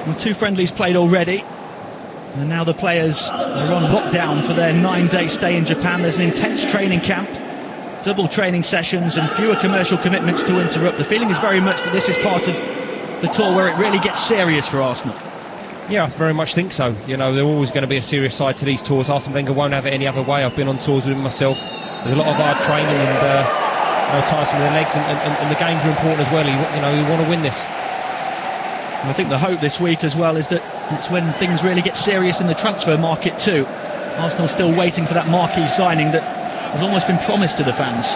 Well, 2 friendlies played already, and now the players are on lockdown for their 9-day stay in Japan. There's an intense training camp, double training sessions and fewer commercial commitments to interrupt. The feeling is very much that this is part of the tour where it really gets serious for Arsenal. Yeah, I very much think so. You know, there's always going to be a serious side to these tours. Arsene Wenger won't have it any other way. I've been on tours with him myself. There's a lot of hard training and tiresome with the legs, and the games are important as well. You want to win this. And I think the hope this week as well is that it's when things really get serious in the transfer market too. Arsenal still waiting for that marquee signing that has almost been promised to the fans.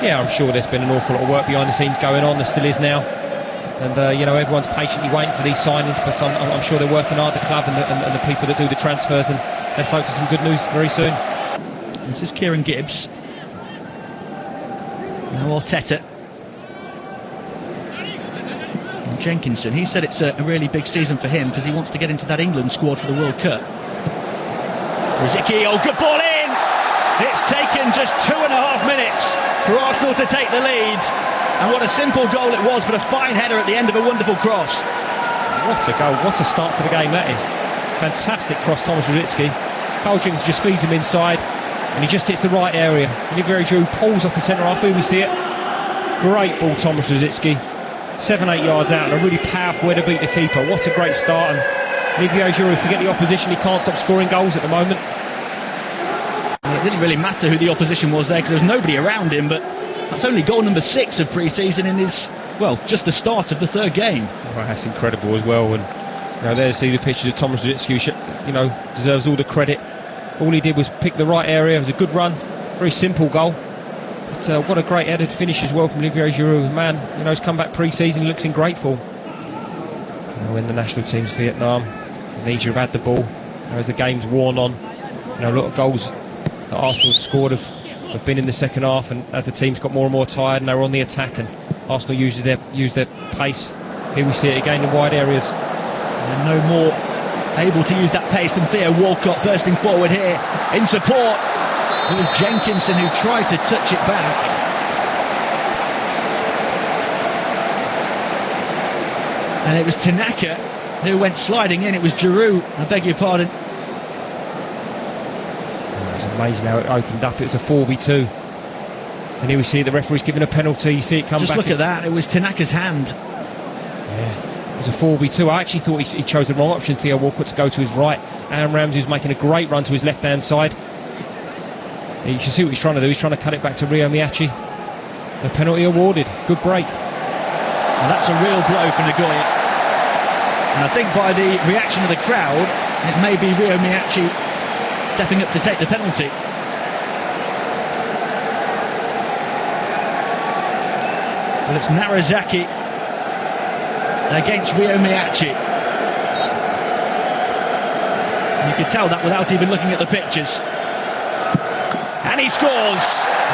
Yeah, I'm sure there's been an awful lot of work behind the scenes going on. There still is now. And, everyone's patiently waiting for these signings, but I'm sure they're working hard, the club and the people that do the transfers, and let's hope for some good news very soon. This is Kieran Gibbs. Now Arteta. And Jenkinson, he said it's a really big season for him because he wants to get into that England squad for the World Cup. Riziki, oh, good ball in! It's taken just 2.5 minutes for Arsenal to take the lead. And what a simple goal it was, but a fine header at the end of a wonderful cross. What a goal, what a start to the game that is. Fantastic cross, Thomas Rosicky. Carl Jenkins just feeds him inside, and he just hits the right area. Olivier Giroud pulls off the centre half, here we see it. Great ball, Thomas Rosicky. 7-8 yards out, and a really powerful way to beat the keeper. What a great start. And Olivier Giroud, forget the opposition, he can't stop scoring goals at the moment. Well, it didn't really matter who the opposition was there, because there was nobody around him, but that's only goal number 6 of pre-season in his, well, just the start of the 3rd game. Well, that's incredible as well. And there to see the pictures of Thomas Rosicky, deserves all the credit. All he did was pick the right area. It was a good run, very simple goal. But what a great headed finish as well from Olivier Giroud. Man, he's come back pre-season, he looks in great form. When the national team's Vietnam, Niger have had the ball. As the game's worn on, a lot of goals that Arsenal scored have been in the second half, and as the team's got more and more tired and they're on the attack, and Arsenal use their pace. Here we see it again in wide areas. And no more able to use that pace than Theo Walcott bursting forward here in support. It was Jenkinson who tried to touch it back. And it was Tanaka who went sliding in. It was Giroud, I beg your pardon. It's amazing how it opened up. It was a 4v2, and here we see the referee's giving a penalty. You see it come back. Just look at that, it was Tanaka's hand. Yeah, it was a 4v2. I actually thought he chose the wrong option, Theo Walcott, to go to his right. Aaron Ramsey was making a great run to his left hand side. You can see what he's trying to do. He's trying to cut it back to Rio Miyachi. The penalty awarded. Good break. And that's a real blow for Nagoya. And I think by the reaction of the crowd, it may be Rio Miyachi stepping up to take the penalty. Well, it's Narazaki against Rio Miyachi. And you could tell that without even looking at the pictures. And he scores!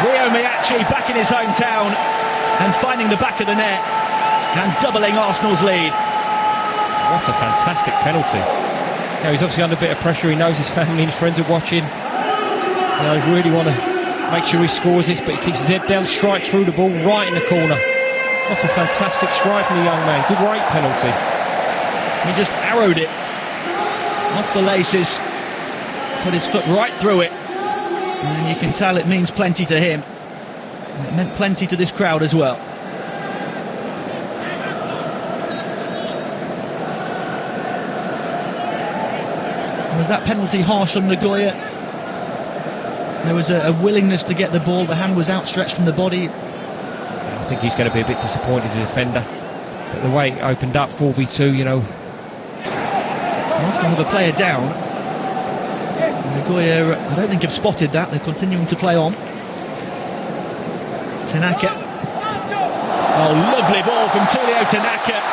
Rio Miyachi back in his hometown and finding the back of the net and doubling Arsenal's lead. What a fantastic penalty. He's obviously under a bit of pressure. He knows his family and his friends are watching. He really want to make sure he scores this, but he keeps his head down, strikes through the ball right in the corner. What a fantastic strike from the young man. Good, great penalty. He just arrowed it off the laces, put his foot right through it, and you can tell it means plenty to him. And it meant plenty to this crowd as well. Was that penalty harsh on Nagoya? There was a willingness to get the ball. The hand was outstretched from the body. I think he's going to be a bit disappointed, the defender. But the way it opened up, 4v2, Arsenal with a player down. Nagoya, I don't think have spotted that. They're continuing to play on. Tanaka. Oh, lovely ball from Tulio Tanaka.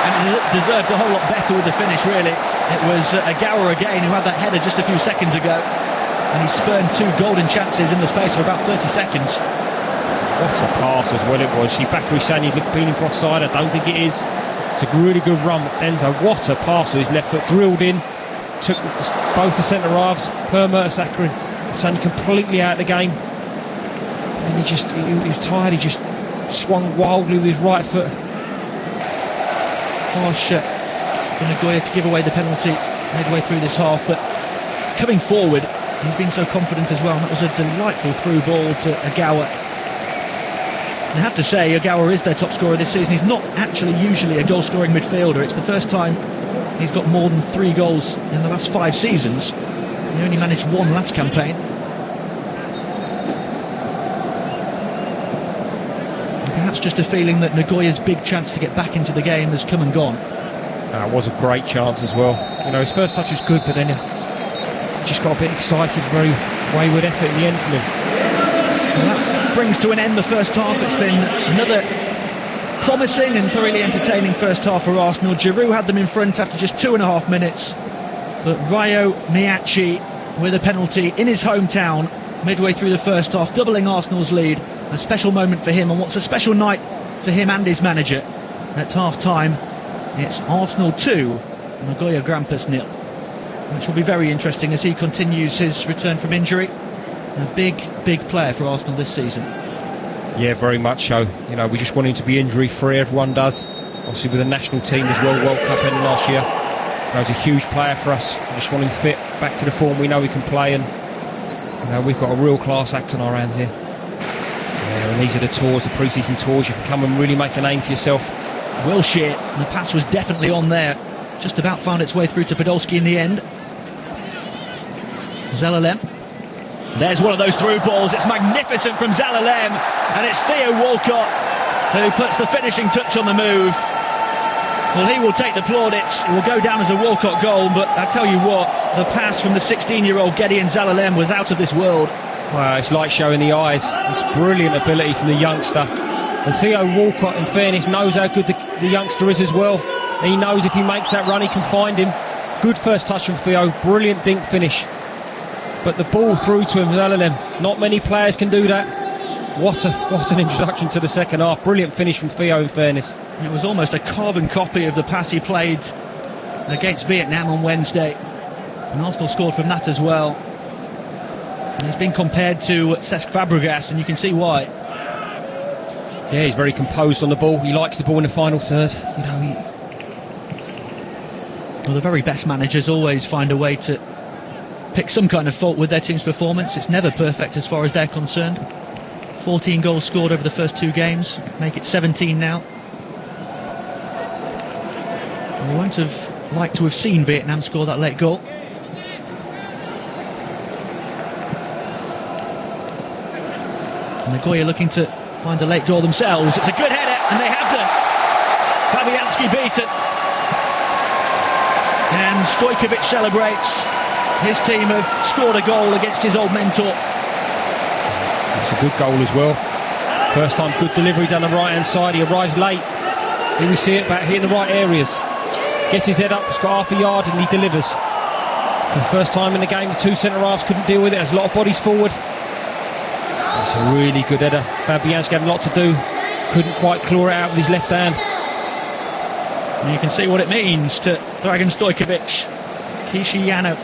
And he deserved a whole lot better with the finish, really. It was Agawa again who had that header just a few seconds ago, and he spurned 2 golden chances in the space of about 30 seconds. What a pass as well it was. Shibakari Sani looked beating for offside. I don't think it is. It's a really good run. Denzo, what a pass with his left foot, drilled in, took both the centre halves, Per Mertesacker and Sani completely out of the game. And he was tired. He just swung wildly with his right foot. harsh for Nagoya to give away the penalty midway through this half, but coming forward, he's been so confident as well. And that was a delightful through ball to Ogawa. And I have to say, Ogawa is their top scorer this season. He's not actually usually a goal-scoring midfielder. It's the first time he's got more than 3 goals in the last 5 seasons. He only managed 1 last campaign. And perhaps just a feeling that Nagoya's big chance to get back into the game has come and gone. It was a great chance as well. You know, his first touch was good, but then he just got a bit excited. Very wayward effort in the end from him. Well, that brings to an end the first half. It's been another promising and thoroughly entertaining first half for Arsenal. Giroud had them in front after just 2.5 minutes, but Ryo Miyachi with a penalty in his hometown midway through the first half, doubling Arsenal's lead. A special moment for him, and what's a special night for him and his manager. At half-time, it's Arsenal 2, Nagoya Grampus 0, which will be very interesting as he continues his return from injury. A big player for Arsenal this season. Yeah, very much so. You know, we just want him to be injury-free, everyone does. Obviously with the national team as well, World Cup ending last year. You know, he's a huge player for us. We just want him fit, back to the form we know he can play, and you know, we've got a real class act on our hands here. Yeah, and these are the tours, the pre-season tours. You can come and really make a name for yourself. Wilshere, the pass was definitely on there. Just about found its way through to Podolski in the end. Zelalem. There's one of those through balls. It's magnificent from Zelalem, and it's Theo Walcott who puts the finishing touch on the move. Well, he will take the plaudits. It will go down as a Walcott goal, but I tell you what, the pass from the 16-year-old Gideon Zelalem was out of this world. Wow, it's like showing the eyes. It's brilliant ability from the youngster. And Theo Walcott, in fairness, knows how good the youngster is as well. He knows if he makes that run, he can find him. Good first touch from Theo, brilliant dink finish. But the ball through to him, Zelalem. Not many players can do that. What an introduction to the second half. Brilliant finish from Theo, in fairness. It was almost a carbon copy of the pass he played against Vietnam on Wednesday. And Arsenal scored from that as well. And he's been compared to Cesc Fabregas, and you can see why. Yeah, he's very composed on the ball. He likes the ball in the final third. You know, Well, the very best managers always find a way to pick some kind of fault with their team's performance. It's never perfect as far as they're concerned. 14 goals scored over the first 2 games, make it 17 now. And we won't have liked to have seen Vietnam score that late goal. Nagoya looking to find a late goal themselves. It's a good header, and they have them. Fabianski beaten. And Stojkovic celebrates. His team have scored a goal against his old mentor. It's a good goal as well. First time good delivery down the right-hand side. He arrives late. Here we see it back here in the right areas. Gets his head up, he's got half a yard, and he delivers. For the first time in the game, the 2 centre-halves couldn't deal with it. There's a lot of bodies forward. It's a really good header. Fabianski had a lot to do. Couldn't quite claw it out with his left hand. And you can see what it means to Dragan Stojkovic. Kishiano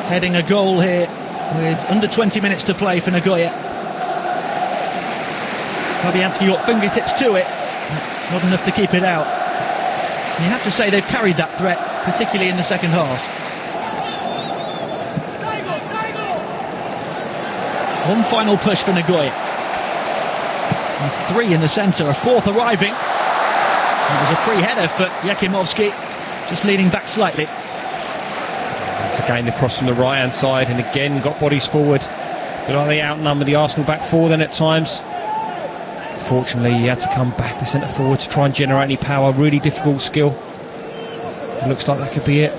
heading a goal here with under 20 minutes to play for Nagoya. Fabianski got fingertips to it, not enough to keep it out. And you have to say they've carried that threat, particularly in the second half. One final push for Nagoya. And 3 in the centre, a 4th arriving. It was a free header for Yakimovsky, just leaning back slightly. It's again the cross from the right hand side, and again got bodies forward. But like they outnumber the Arsenal back 4 then at times. Fortunately, he had to come back to centre forward to try and generate any power. Really difficult skill. It looks like that could be it.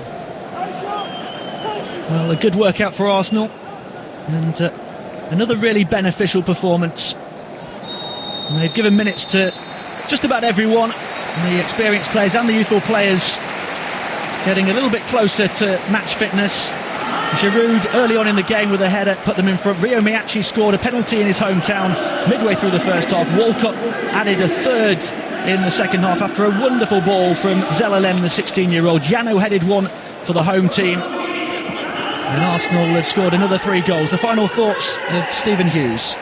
Well, a good workout for Arsenal, and another really beneficial performance. And they've given minutes to just about everyone, the experienced players and the youthful players getting a little bit closer to match fitness. Giroud early on in the game with a header put them in front. Ryo Miyachi scored a penalty in his hometown midway through the first half. Walcott added a 3rd in the second half after a wonderful ball from Zelalem, the 16-year-old. Jano headed one for the home team. And Arsenal have scored another 3 goals. The final thoughts of Stephen Hughes.